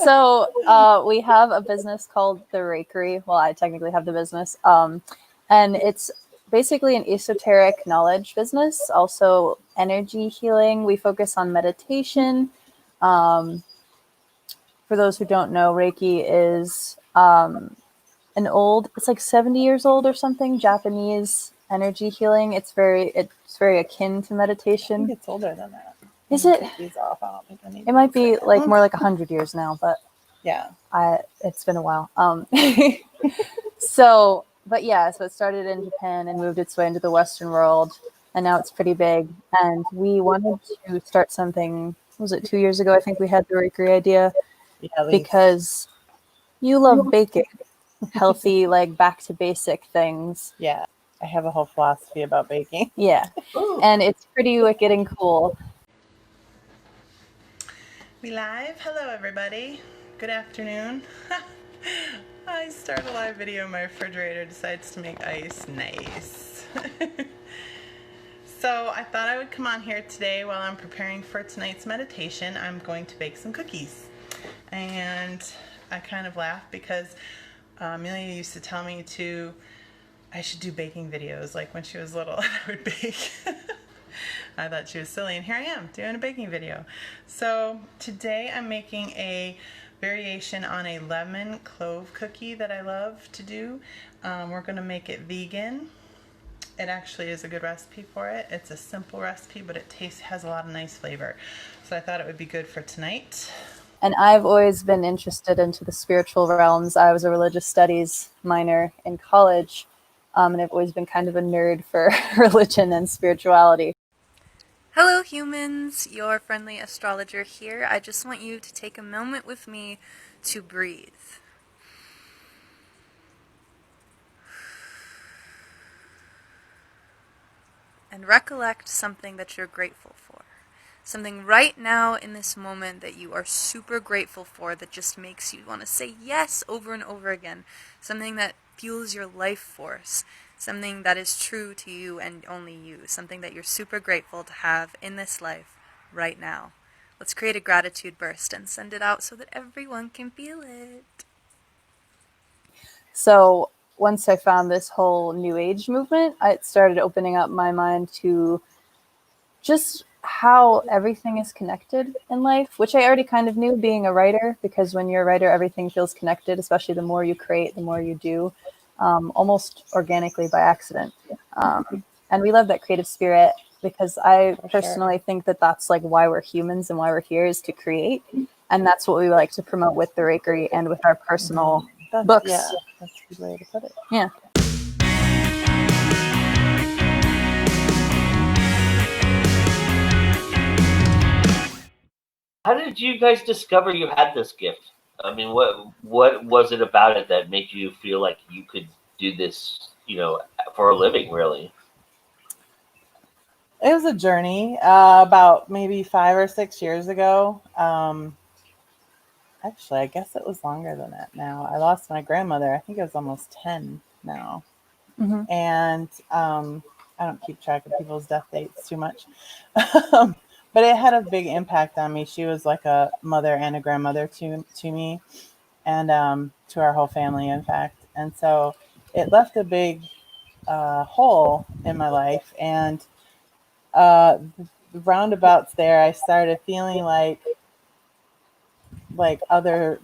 We have a business called the Reikery. Well, I technically have the business. And it's basically an esoteric knowledge business, also energy healing. We focus on meditation. For those who don't know, Reiki is it's like 70 years old or something, Japanese energy healing. It's very akin to meditation. I think it's older than that. Is it? Take these off. I don't think I need it might be like more like 100 years now, but yeah, it's been a while. But yeah, so it started in Japan and moved its way into the Western world, and now it's pretty big. And we wanted to start something. Was it 2 years ago? I think we had the Reiki idea because you love baking, healthy, like back to basic things. Yeah, I have a whole philosophy about baking. Yeah, and it's pretty wicked and cool. We live? Hello, everybody. Good afternoon. I start a live video, my refrigerator decides to make ice. Nice. So I thought I would come on here today while I'm preparing for tonight's meditation. I'm going to bake some cookies. And I kind of laugh because Amelia used to tell me I should do baking videos, like when she was little and I would bake. I thought she was silly, and here I am doing a baking video. So today I'm making a variation on a lemon clove cookie that I love to do. We're going to make it vegan. It actually is a good recipe for it. It's a simple recipe, but it has a lot of nice flavor. So I thought it would be good for tonight. And I've always been interested into the spiritual realms. I was a religious studies minor in college, and I've always been kind of a nerd for religion and spirituality. Hello humans, your friendly astrologer here. I just want you to take a moment with me to breathe. And recollect something that you're grateful for. Something right now in this moment that you are super grateful for that just makes you want to say yes over and over again. Something that fuels your life force. Something that is true to you and only you. Something that you're super grateful to have in this life right now. Let's create a gratitude burst and send it out so that everyone can feel it. So once I found this whole New Age movement, it started opening up my mind to just how everything is connected in life, which I already kind of knew being a writer, because when you're a writer, everything feels connected, especially the more you create, the more you do. Almost organically by accident. And we love that creative spirit because I personally think that that's like why we're humans and why we're here is to create. And that's what we like to promote with the Reikery and with our personal books. Yeah, that's a good way to put it. Yeah. How did you guys discover you had this gift? I mean, what was it about it that made you feel like you could do this, for a living, really? It was a journey about maybe 5 or 6 years ago. Actually, I guess it was longer than that now. I lost my grandmother. I think it was almost 10 now. Mm-hmm. And I don't keep track of people's death dates too much. But it had a big impact on me. She was like a mother and a grandmother to me and to our whole family, in fact. And so it left a big hole in my life. And the roundabouts there, I started feeling like other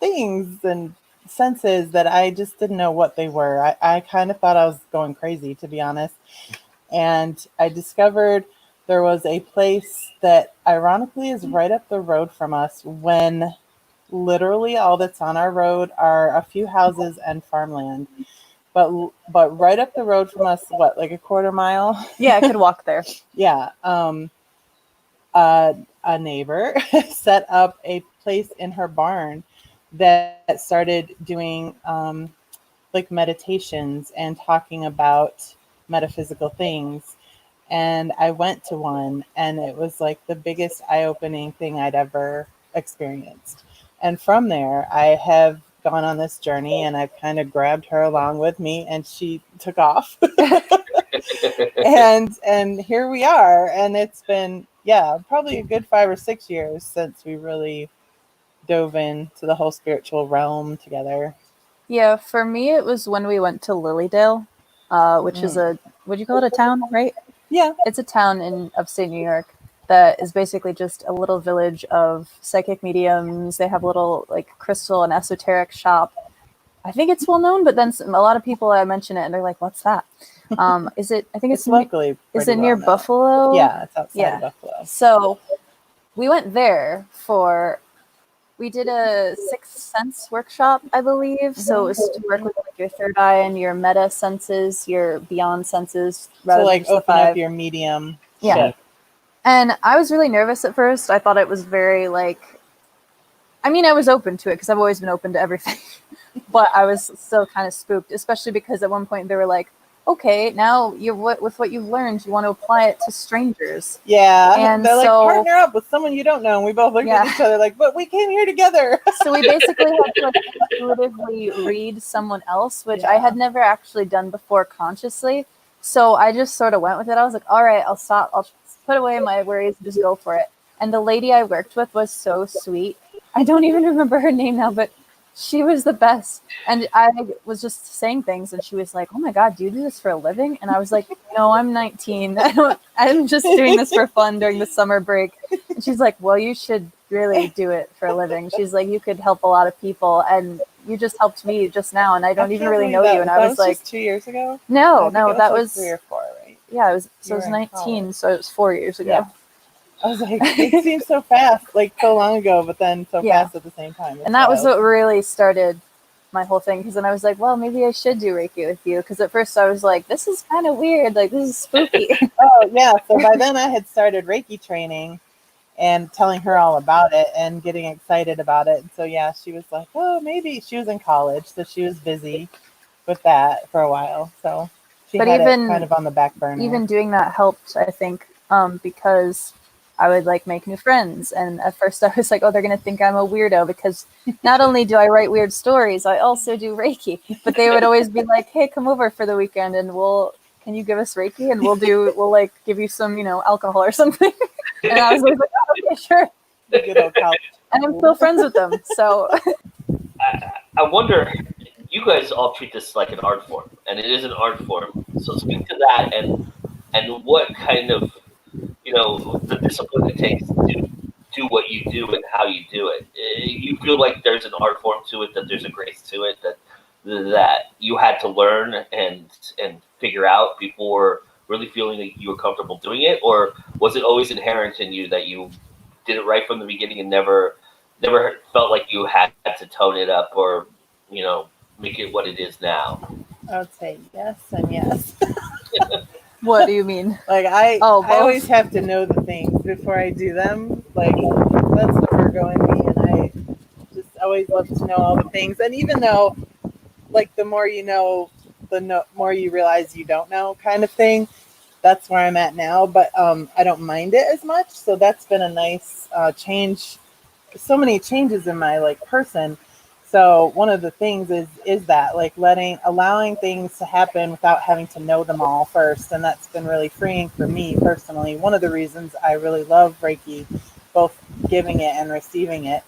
things and senses that I just didn't know what they were. I kind of thought I was going crazy, to be honest. And I discovered there was a place that ironically is right up the road from us, when literally all that's on our road are a few houses and farmland. But right up the road from us, like a quarter mile? Yeah, I could walk there. Yeah. A neighbor set up a place in her barn that started doing meditations and talking about metaphysical things. And I went to one, and it was like the biggest eye-opening thing I'd ever experienced. And from there, I have gone on this journey, and I've kind of grabbed her along with me, and she took off. and here we are. And it's been, probably a good 5 or 6 years since we really dove into the whole spiritual realm together? Yeah, for me, it was when we went to Lilydale, which is would you call it a town, right? Yeah. It's a town in upstate New York that is basically just a little village of psychic mediums. They have a little like crystal and esoteric shop. I think it's well known, but then a lot of people I mention it and they're like, "What's that?" Is it? I think It's locally. Is it pretty near well known. Buffalo? Yeah, it's outside of Buffalo. So we went there we did a Sixth Sense workshop, I believe. So it was to work with like your third eye and your meta senses, your beyond senses, rather So than like just the open five. up your medium. Yeah. ship. And I was really nervous at first. I thought it was very like, I mean, I was open to it because I've always been open to everything, but I was still kind of spooked, especially because at one point they were like, okay, now with what you've learned, you want to apply it to strangers. Yeah, And they're like, so- partner up with someone you don't know. And we both looked at Yeah. each other like, but we came here together. So we basically had to like intuitively read someone else, which I had never actually done before consciously. So I just sort of went with it. I was like, all right, I'll stop. I'll put away my worries and just go for it. And the lady I worked with was so sweet. I don't even remember her name now, but she was the best. And I was just saying things and she was like, oh my God, do you do this for a living? And I was like, no, I'm 19. I'm just doing this for fun during the summer break. And she's like, well, you should really do it for a living. She's like, you could help a lot of people. And you just helped me just now. And I don't even really know you. And I was like, just 2 years ago? no, I think it that like was 3 or 4, right? Yeah, it was. You So it was were in 19. college. So it was 4 years ago. Yeah. I was like, it seems so fast, like so long ago, but then so Yeah. fast at the same time. It's And that was wild. what really started my whole thing. Because then I was like, well, maybe I should do Reiki with you. Because at first I was like, this is kind of weird. Like, this is spooky. Oh, yeah. So by then I had started Reiki training and telling her all about it and getting excited about it. And so, yeah, she was like, oh, maybe. She was in college, so she was busy with that for a while. So she But had even- it kind of on the back burner. Even doing that helped, I think, because I would like make new friends. And at first I was like, oh, they're going to think I'm a weirdo because not only do I write weird stories, I also do Reiki. But they would always be like, hey, come over for the weekend and can you give us Reiki? And we'll like give you some, alcohol or something. And I was always like, oh, okay, sure. The good old college. And I'm still friends with them. So I wonder, you guys all treat this like an art form, and it is an art form. So speak to that and what kind of, the discipline it takes to do what you do and how you do it. You feel like there's an art form to it, that there's a grace to it, that you had to learn and figure out before really feeling like you were comfortable doing it, or was it always inherent in you that you did it right from the beginning and never felt like you had to tone it up or make it what it is now? I would say yes and yes. what do you mean? Like I both. always have to know the things before I do them. Like that's the Virgo in me, and I just always love to know all the things. And even though, like, the more you know, more you realize you don't know, kind of thing. That's where I'm at now, but I don't mind it as much. So that's been a nice change. So many changes in my person. So one of the things is that allowing things to happen without having to know them all first. And that's been really freeing for me personally. One of the reasons I really love Reiki, both giving it and receiving it,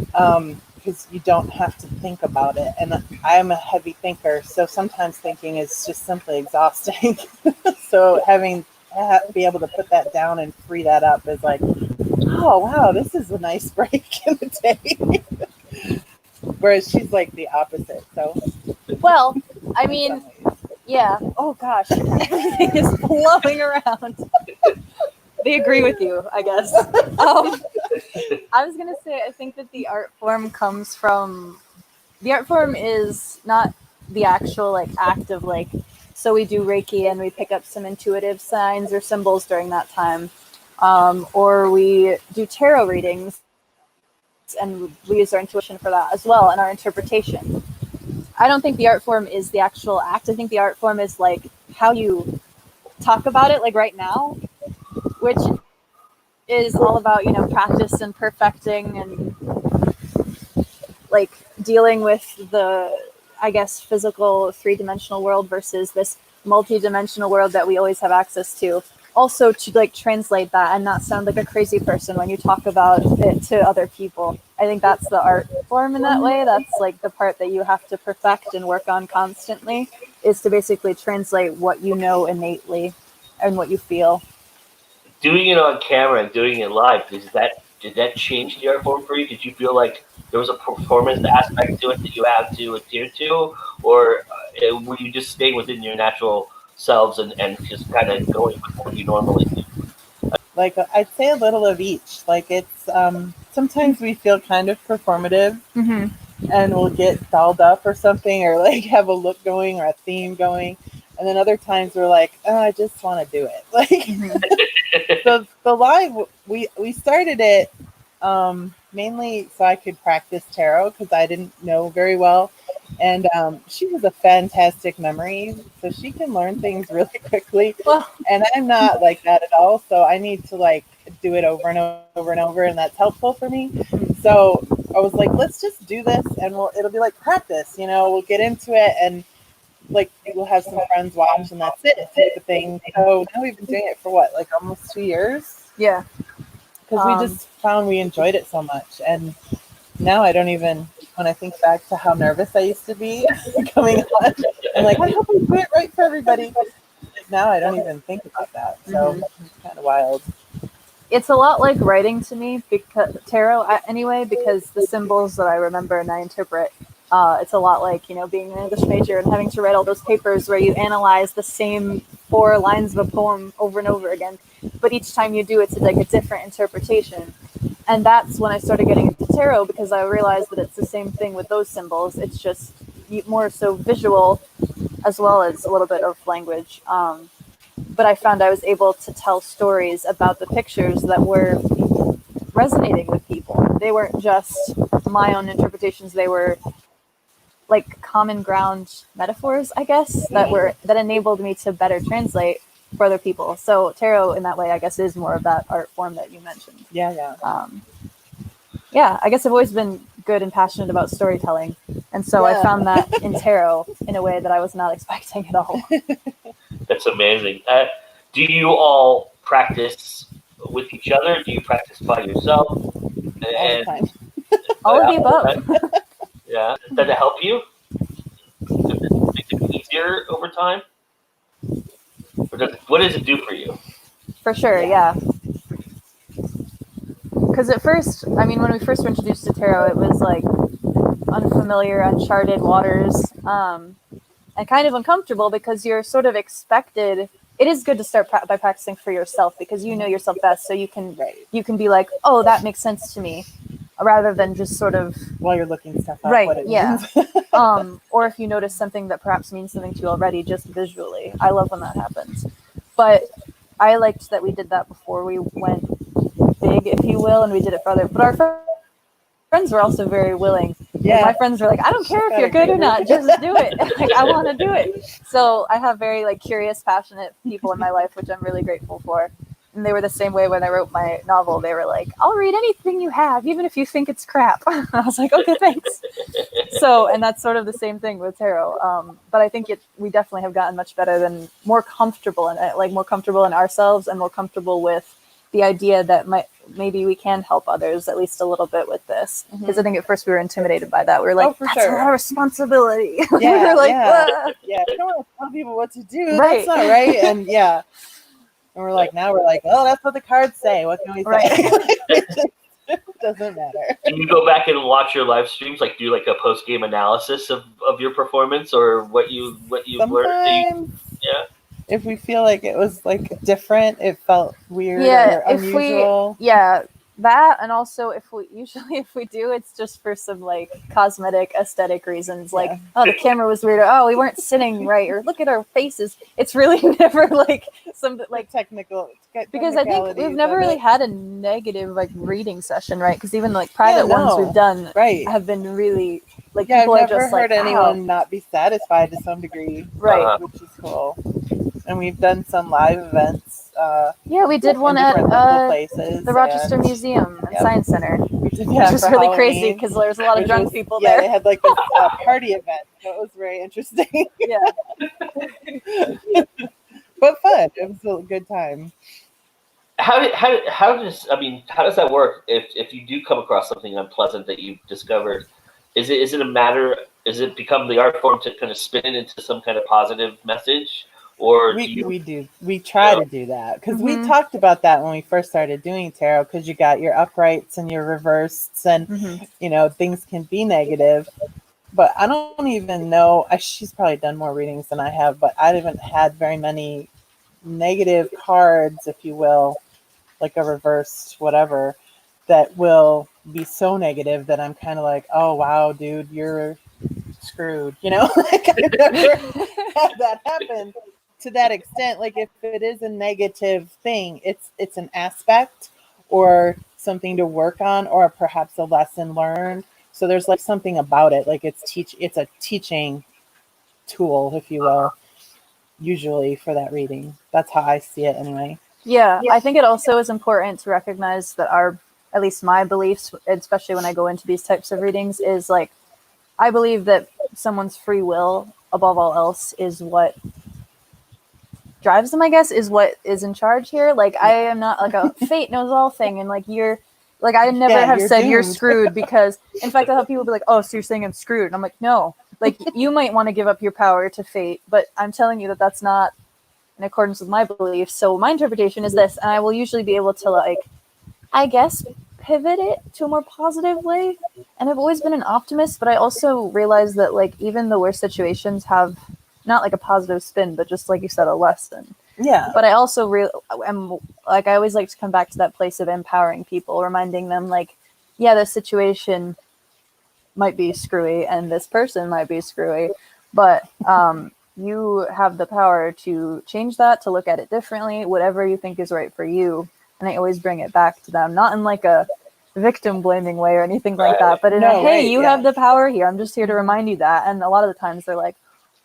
because you don't have to think about it. And I'm a heavy thinker, so sometimes thinking is just simply exhausting. So be able to put that down and free that up is like, oh wow, this is a nice break in the day. Whereas she's like the opposite. So Well, I mean, yeah. Oh gosh, everything is blowing around. They agree with you, I guess. I was gonna say, I think that the art form is not the actual act of so we do Reiki and we pick up some intuitive signs or symbols during that time, or we do tarot readings and we use our intuition for that as well and our interpretation. I don't think the art form is the actual act. I think the art form is how you talk about it, right now, which is all about, practice and perfecting and dealing with the, I guess, physical 3-dimensional world versus this multi-dimensional world that we always have access to. Also to translate that and not sound like a crazy person when you talk about it to other people. I think that's the art form in that way. That's like the part that you have to perfect and work on constantly, is to basically translate what you know innately and what you feel. Doing it on camera and doing it live, did that change the art form for you? Did you feel like there was a performance aspect to it that you have to adhere to, or were you just staying within your natural selves and just kind of going with what you normally do? Like I'd say a little of each. Like it's sometimes we feel kind of performative, Mm-hmm. and we'll get dolled up or something, or like have a look going or a theme going, and then other times we're like, oh, I just want to do it. Like the live, we started it mainly so I could practice tarot because I didn't know very well, and she has a fantastic memory, so she can learn things really quickly. Well, And I'm not like that at all, so I need to like do it over and over and over, and that's helpful for me. So I was like, let's just do this, and it'll be like practice, we'll get into it, and like we'll have some friends watch, and that's it, type of thing. So now we've been doing it for what, like almost 2 years, yeah. because we just found we enjoyed it so much. And now I don't even, when I think back to how nervous I used to be coming on, I'm like, I hope I do it right for everybody. Now I don't even think about that. So it's kind of wild. It's a lot like writing to me, because tarot anyway, because the symbols that I remember and I interpret, it's a lot like, being an English major and having to write all those papers where you analyze the same 4 lines of a poem over and over again. But each time you do, it's like a different interpretation. And that's when I started getting into tarot, because I realized that it's the same thing with those symbols. It's just more so visual, as well as a little bit of language. But I found I was able to tell stories about the pictures that were resonating with people. They weren't just my own interpretations. They were like common ground metaphors, I guess, that enabled me to better translate for other people. So tarot in that way, I guess, is more of that art form that you mentioned. Yeah. Yeah, I guess I've always been good and passionate about storytelling. And so I found that in tarot in a way that I was not expecting at all. That's amazing. Do you all practice with each other? Do you practice by yourself? All the time. All of the above. Yeah. Does it help you? Does it make it easier over time? Or what does it do for you? For sure, yeah. Because at first, when we first were introduced to tarot, it was like unfamiliar, uncharted waters, and kind of uncomfortable, because you're sort of expected. It is good to start by practicing for yourself, because you know yourself best, so you can be like, oh, that makes sense to me, rather than just sort of while you're looking stuff up, right, what it yeah. means. Or if you notice something that perhaps means something to you already, just visually. I love when that happens. But I liked that we did that before we went big, if you will, and we did it for other. But our friends were also very willing. Yeah. My friends were like, I don't care if you're good or not, just do it. Like, I want to do it. So I have very curious, passionate people in my life, which I'm really grateful for. And they were the same way when I wrote my novel. They were like, I'll read anything you have, even if you think it's crap. I was like, okay, thanks. So, and that's sort of the same thing with tarot. But I think we definitely have gotten much better, than more comfortable in it, more comfortable in ourselves, and more comfortable with the idea that maybe we can help others at least a little bit with this. Because I think at first we were intimidated by that. We were like, that's a lot of responsibility. Yeah, we were like, yeah. I don't want to tell people what to do. Right. That's not right. And yeah. And we're like, oh, that's what the cards say. What can we say? Right. It doesn't matter. Can you go back and watch your live streams, do a post game analysis of your performance, or what you learned? Yeah. If we feel like it was different, it felt weird or unusual. That, and also if we do, it's just for some cosmetic aesthetic reasons, oh, the camera was weird, or oh, we weren't sitting right, or look at our faces. It's really never some technical, because I think we've never really had a negative reading session, right? Because even private ones we've done have been really people I've are never just heard anyone not be satisfied to some degree, right? Which is cool. And we've done some live events. We did one at places, the Rochester Museum and Science Center, which was really Halloween, crazy because there was a lot of drunk people there. They had this party event, so it was very interesting. Yeah. But fun. It was a good time. how does that work if you do come across something unpleasant that you've discovered? Is it a matter? Is it become the art form to kind of spin it into some kind of positive message, or do you? We try to do that because we talked about that when we first started doing tarot, because you got your uprights and your reversed, and things can be negative. But I don't even know. She's probably done more readings than I have, but I haven't had very many negative cards, if you will, like a reversed whatever, that will be so negative that I'm kind of like, oh wow, dude, you're screwed. Like I've never had that happen to that extent. Like if it is a negative thing, it's an aspect or something to work on, or perhaps a lesson learned. So there's like something about it, like it's a teaching tool, if you will, usually for that reading. That's how I see it anyway. Yeah, I think it also is important to recognize that at least my beliefs, especially when I go into these types of readings, is like, I believe that someone's free will, above all else, is what drives them, I guess, is what is in charge here. Like, I am not like a fate knows all thing, and like you're, like I never have said doomed. You're screwed, because in fact I'll have people be like, oh, so you're saying I'm screwed? And I'm like, no, like you might want to give up your power to fate, but I'm telling you that that's not in accordance with my beliefs. So my interpretation is this, and I will usually be able to, like, I guess, pivot it to a more positive way. And I've always been an optimist, but I also realize that, like, even the worst situations have not like a positive spin, but just like you said, a lesson. Yeah. But I also am like, I always like to come back to that place of empowering people, reminding them, like, yeah, this situation might be screwy and this person might be screwy, but you have the power to change that, to look at it differently, whatever you think is right for you. And I always bring it back to them, not in like a victim blaming way or anything like that, but in a, hey, you have the power here. I'm just here to remind you that. And a lot of the times they're like,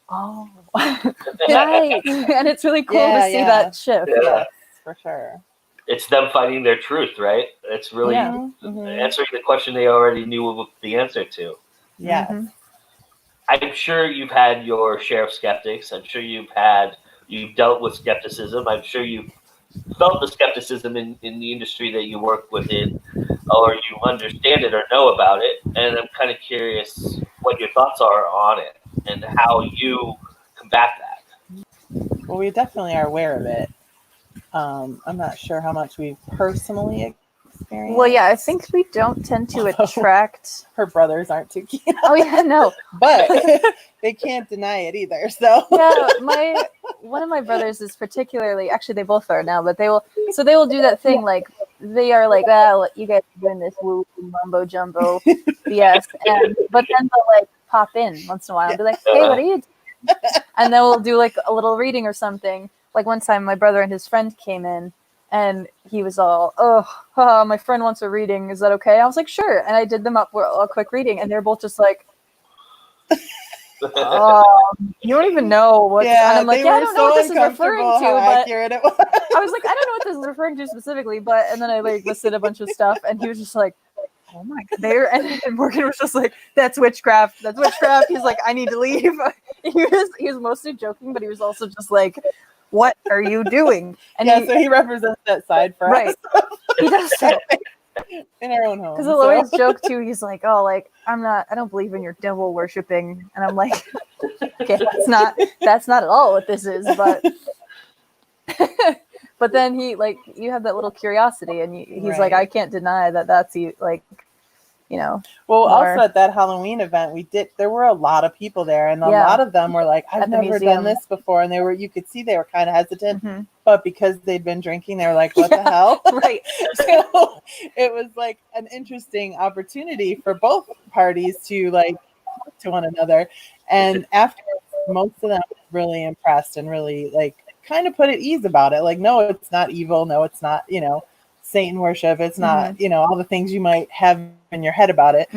oh, right. And it's really cool to see that shift. Yeah, for sure. It's them finding their truth, right? It's really answering the question they already knew the answer to. Yes. I'm sure you've had your share of skeptics. I'm sure you've dealt with skepticism. I'm sure you've felt the skepticism in the industry that you work within, or you understand it or know about it. And I'm kind of curious what your thoughts are on it and how you combat that. Well, we definitely are aware of it. I'm not sure how much we've personally experienced. Well, yeah, I think we don't tend to attract. Her brothers aren't too keen. Oh yeah, no, but they can't deny it either. So yeah, one of my brothers is particularly, actually they both are now, but they will do that thing, like they are like, well, you guys are doing this woo mumbo jumbo BS, but then they'll like pop in once in a while and be like, hey, what are you doing? And then we'll do like a little reading or something. Like one time my brother and his friend came in and he was all, my friend wants a reading. Is that okay? I was like, sure. And I did them up for a quick reading and they're both just like, you don't even know what. And I'm like, I don't know what this is referring to. But I was like, I don't know what this is referring to specifically. But, and then I like listed a bunch of stuff and he was just like, oh my God, and Morgan was just like, that's witchcraft. That's witchcraft. He's like, I need to leave. He was mostly joking, but he was also just like, what are you doing? And so he represents that side for us. He does that. In our own home. Because he'll always joke too. He's like, oh, like, I don't believe in your devil worshipping. And I'm like, okay, that's not at all what this is, but but then he, like, you have that little curiosity and he's like, I can't deny that that's like, you know. Well, also at that Halloween event, there were a lot of people there, and a lot of them were like, I've never done this before. And you could see they were kind of hesitant, but because they'd been drinking, they were like, what the hell? Right. So it was like an interesting opportunity for both parties to like talk to one another. And after, most of them were really impressed and really like kind of put at ease about it. Like, no, it's not evil. No, it's not, Satan worship. It's not, all the things you might have in your head about it.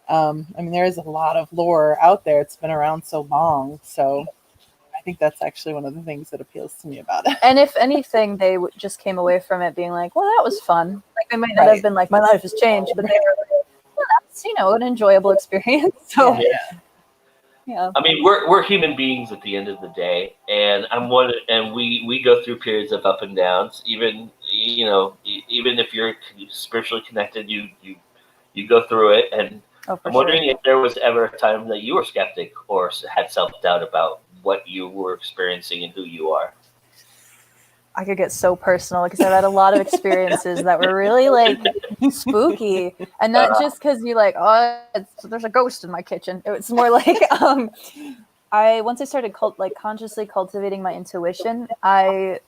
I mean, there is a lot of lore out there. It's been around so long. So I think that's actually one of the things that appeals to me about it. And if anything, they just came away from it being like, well, that was fun. Like, they might not have been like, my life has changed, but they were like, well, that's, an enjoyable experience. So Yeah. I mean, we're human beings at the end of the day, and we go through periods of up and downs. Even even if you're spiritually connected, you go through it. And Oh, for I'm sure. wondering if there was ever a time that you were skeptic or had self doubt about what you were experiencing and who you are. I could get so personal because I've had a lot of experiences that were really like spooky, and not just because you like, oh, there's a ghost in my kitchen. It's more like once I started consciously cultivating my intuition, I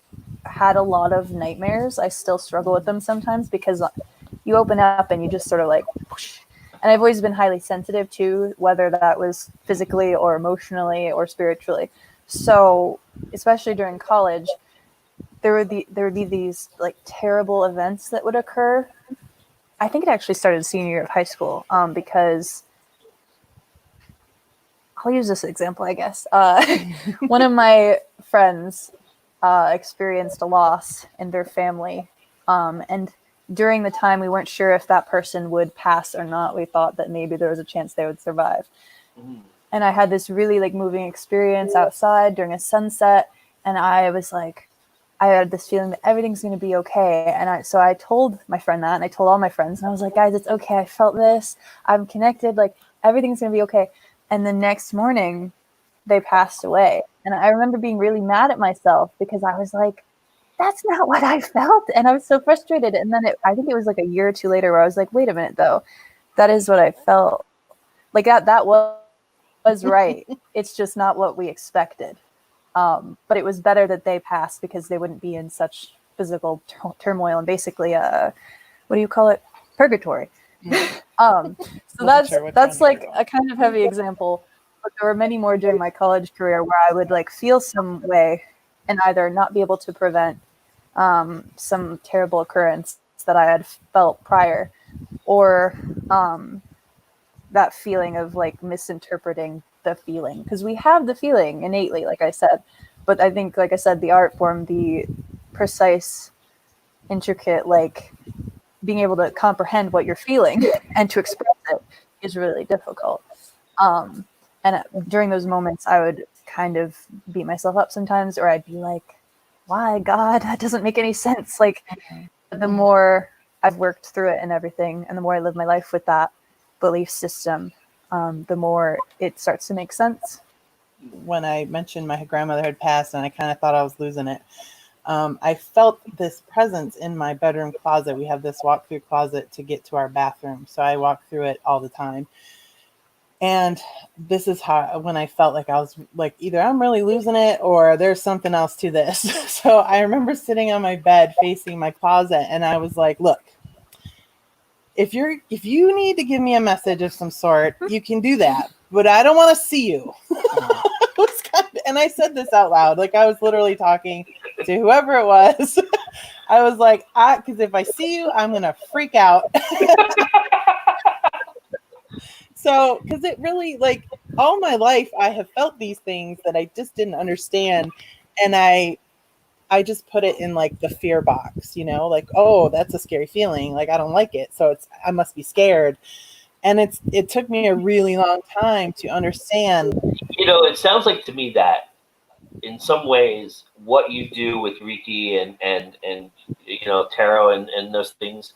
had a lot of nightmares. I still struggle with them sometimes because you open up and you just sort of like whoosh. And I've always been highly sensitive to whether that was physically or emotionally or spiritually. So especially during college, there would be these like terrible events that would occur. I think it actually started senior year of high school, because I'll use this example, I guess. One of my friends experienced a loss in their family, and during the time we weren't sure if that person would pass or not. We thought that maybe there was a chance they would survive. And I had this really like moving experience outside during a sunset, and I was like, I had this feeling that everything's going to be okay. And so I told my friend that, and I told all my friends, and I was like, guys, it's okay. I felt this. I'm connected. Like, everything's going to be okay. And the next morning, they passed away. And I remember being really mad at myself because I was like, that's not what I felt. And I was so frustrated. And then I think it was like a year or two later where I was like, wait a minute, though. That is what I felt. Like, that was right. It's just not what we expected. But it was better that they passed because they wouldn't be in such physical turmoil and basically, what do you call it? Purgatory. So that's like a kind of heavy example, but there were many more during my college career where I would like feel some way and either not be able to prevent some terrible occurrence that I had felt prior, or that feeling of like misinterpreting the feeling, because we have the feeling innately, like I said, but I think, like I said, the art form, the precise, intricate, like being able to comprehend what you're feeling and to express it is really difficult. And during those moments, I would kind of beat myself up sometimes, or I'd be like, why, God, that doesn't make any sense. Like, the more I've worked through it and everything, and the more I live my life with that belief system, the more it starts to make sense. When I mentioned my grandmother had passed and I kind of thought I was losing it, I felt this presence in my bedroom closet. We have this walk-through closet to get to our bathroom, so I walk through it all the time. And this is how, when I felt like I was like, either I'm really losing it or there's something else to this. So I remember sitting on my bed facing my closet, and I was like, look, if you need to give me a message of some sort, you can do that, but I don't want to see you. And I said this out loud, like I was literally talking to whoever it was. I was like, because if I see you, I'm gonna freak out. So, because it really, like, all my life I have felt these things that I just didn't understand, and I just put it in like the fear box, like, oh, that's a scary feeling, like I don't like it, so I must be scared. And it took me a really long time to understand. It sounds like to me that in some ways what you do with Reiki and tarot and those things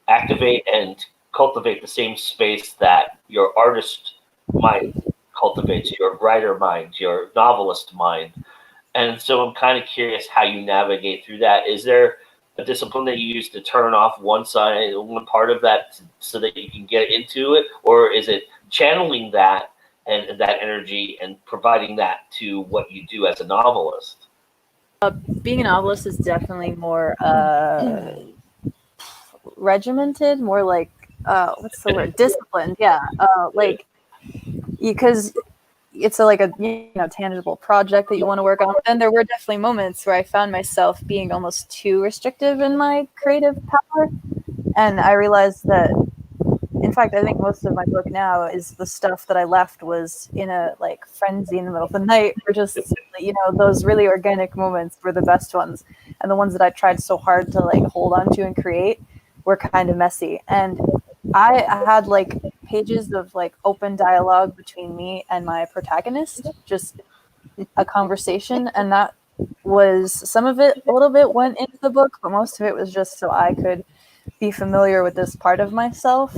activate and cultivate the same space that your artist mind cultivates, your writer mind, your novelist mind. And so I'm kind of curious how you navigate through that. Is there a discipline that you use to turn off one part of that so that you can get into it? Or is it channeling that and that energy and providing that to what you do as a novelist? Being a novelist is definitely more regimented, more like, what's the word? Disciplined. Yeah. Like, because it's like a tangible project that you want to work on. And there were definitely moments where I found myself being almost too restrictive in my creative power. And I realized that, in fact, I think most of my book now is the stuff that I left was in a like frenzy in the middle of the night, or just, those really organic moments were the best ones. And the ones that I tried so hard to like hold on to and create were kind of messy. And I had like pages of like open dialogue between me and my protagonist, just a conversation. And that was, some of it a little bit went into the book, but most of it was just so I could be familiar with this part of myself.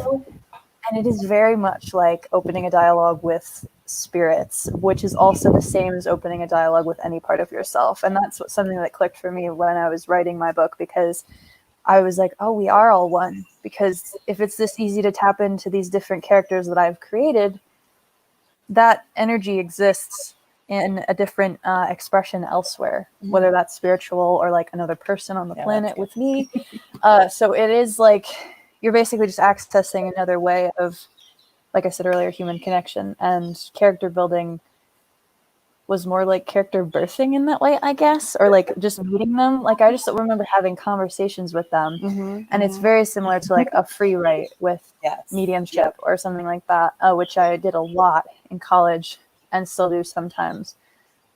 And it is very much like opening a dialogue with spirits, which is also the same as opening a dialogue with any part of yourself. And that's something that clicked for me when I was writing my book, because I was like, oh, we are all one. Because if it's this easy to tap into these different characters that I've created, that energy exists in a different expression elsewhere, whether that's spiritual or like another person on the planet with me. So it is like, you're basically just accessing another way of, like I said earlier, human connection. And character building was more like character birthing in that way, I guess, or like just meeting them. Like I just remember having conversations with them, and it's very similar to like a free write with mediumship or something like that, which I did a lot in college and still do sometimes.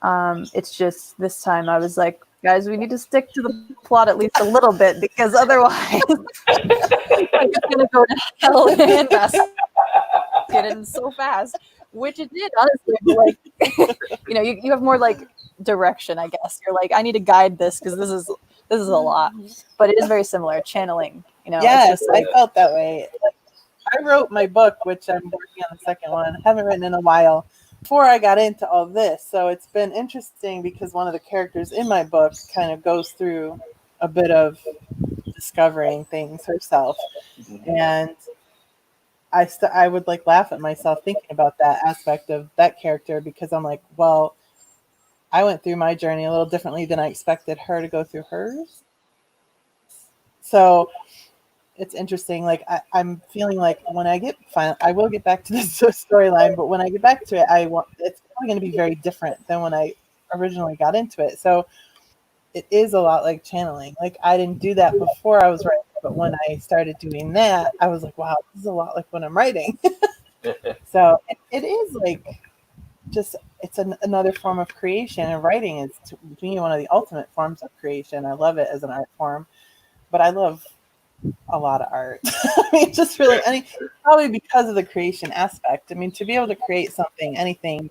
It's just this time I was like, guys, we need to stick to the plot at least a little bit, because otherwise I'm just gonna go to hell in a handbasket and so fast, which it did, honestly. But like, you know, you have more like direction, I guess. You're like, I need to guide this because this is a lot. But it is very similar, channeling. You know, Yes, it's just like, I felt that way. I wrote my book, which I'm working on the second one. I haven't written in a while, before I got into all this. So it's been interesting because one of the characters in my book kind of goes through a bit of discovering things herself. And I would like laugh at myself thinking about that aspect of that character, because I'm like, well, I went through my journey a little differently than I expected her to go through hers. So it's interesting. Like I'm feeling like when I get I will get back to this storyline, but when I get back to it, it's probably going to be very different than when I originally got into it. So it is a lot like channeling. Like I didn't do that before I was writing, but when I started doing that, I was like, wow, this is a lot like when I'm writing. So it is like just, it's another form of creation, and writing is to me one of the ultimate forms of creation. I love it as an art form, but I love a lot of art. I mean, just really, probably because of the creation aspect. I mean, to be able to create something, anything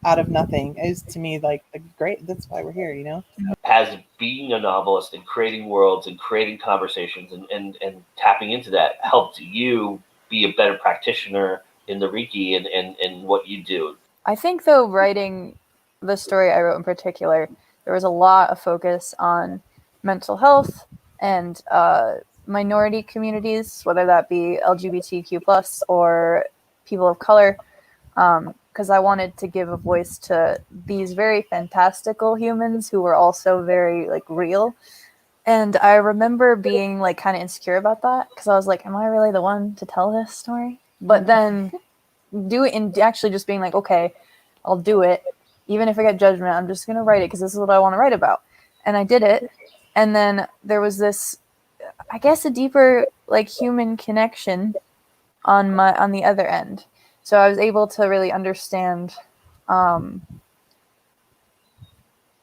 out of nothing is to me like great. That's why we're here, you know? Has being a novelist and creating worlds and creating conversations and tapping into that helped you be a better practitioner in the Reiki and what you do? I think though, writing the story I wrote in particular, there was a lot of focus on mental health and minority communities, whether that be LGBTQ plus or people of color, because I wanted to give a voice to these very fantastical humans who were also very like real. And I remember being like kind of insecure about that, because I was like, am I really the one to tell this story? But then do it, and actually just being like, okay, I'll do it. Even if I get judgment, I'm just going to write it because this is what I want to write about. And I did it. And then there was this, I guess, a deeper like human connection on the other end. So I was able to really understand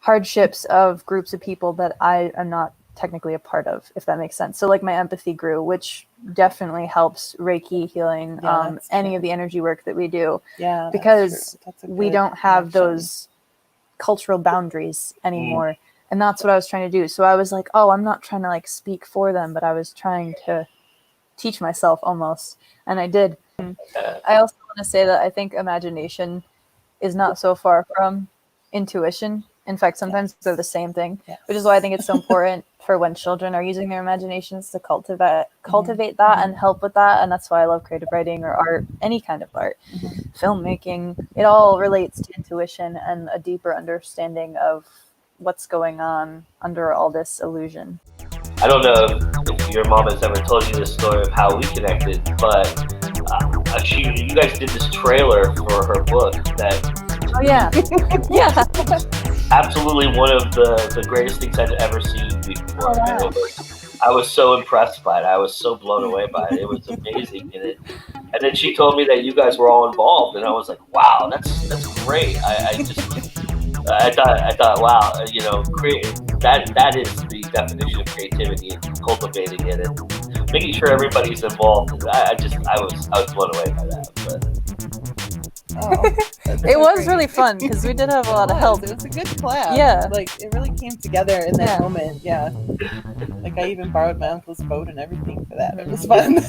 hardships of groups of people that I am not technically a part of, if that makes sense. So like my empathy grew, which definitely helps Reiki healing, any of the energy work that we do. Yeah, because we don't have those cultural boundaries anymore. And that's what I was trying to do. So I was like, oh, I'm not trying to like speak for them, but I was trying to teach myself almost. And I did. I also want to say that I think imagination is not so far from intuition. In fact, sometimes they're the same thing, which is why I think it's so important for when children are using their imaginations to cultivate that and help with that. And that's why I love creative writing or art, any kind of art, filmmaking. It all relates to intuition and a deeper understanding of what's going on under all this illusion. I don't know if your mom has ever told you this story of how we connected, but you guys did this trailer for her book that... Oh, yeah. Yeah. Absolutely one of the greatest things I'd ever seen before. Oh, wow. I was so impressed by it. I was so blown away by it. It was amazing. And then she told me that you guys were all involved, and I was like, wow, that's great. I thought, wow, that is the definition of creativity and cultivating it. And making sure everybody's involved. I was blown away by that. It was really fun because we did have a lot of help. It was a good collab. Yeah. Like, it really came together in that Yeah. moment. Yeah. Like, I even borrowed my uncle's boat and everything for that. It was fun.